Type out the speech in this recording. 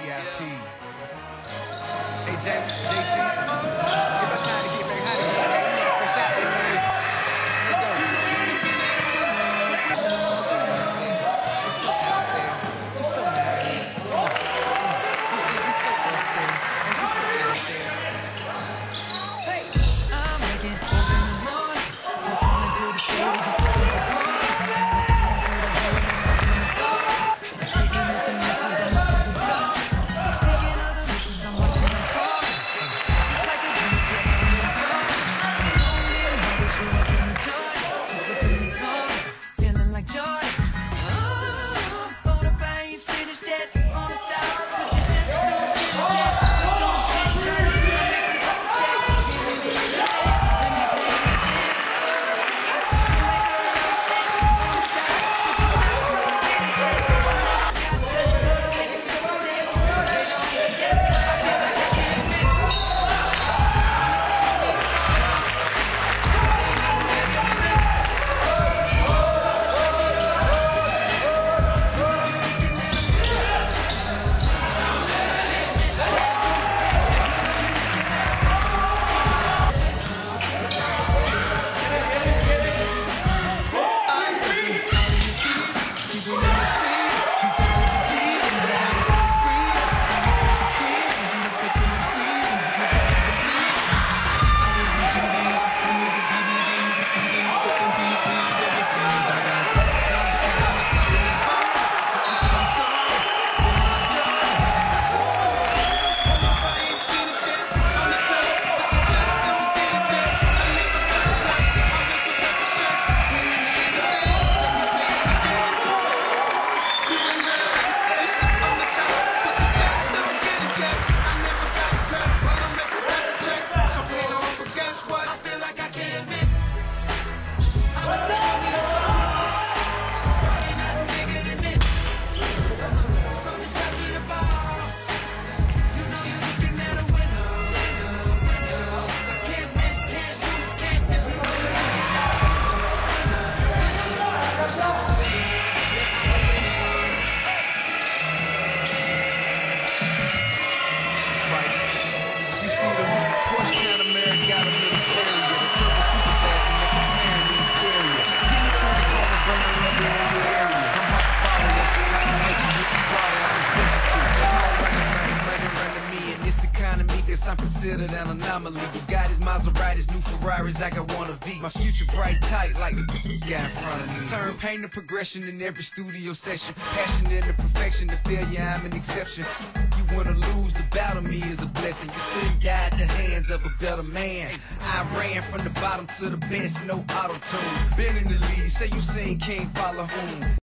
VIP. Hey, JT, give my time to get back hot again, man. You know, fresh out there, man. Let's go. What's up out there? You so mad, man. You see, we so up there. And we so out there. Hey. I'm making open the morning, listening to the stage and putting the phone, listening to the hate and listening to God. Picking up the misses, I must have been stuck. Speaking of the misses, I'm watching them fall. Just like a dream, getting in the joy. Don't need another show up in the joy. Just look at the song, feeling like joy. Oh, hold up, I ain't finished yet. On the top, but you just don't get it yet. Don't get done, I make you have to check. Give me the dance, let me say it again. You ain't heard no bitch on the top, but you just don't get it yet. Got good, but I make you have to check. So get on and guess what? I feel like I can't miss. So just press me the button. You see the Porsche Panamera got a little stereo. The turbo super fast and the McLaren even scarier. Give me 20 corners, burning rubber in your area. I'm hot to follow us, I can let you with the party on the session crew. It's all running me in this economy, guess I'm considered an anomaly. Bugattis, Maseratis, new Ferraris, I got one of each. My future bright tight like the got in front of me. Turn pain to progression in every studio session. Passion into perfection, to failure I'm an exception. You wanna lose, the battle me is a blessing. You couldn't die at the hands of a better man. I ran from the bottom to the best, no auto-tune. Been in the lead, say you seen King follow whom.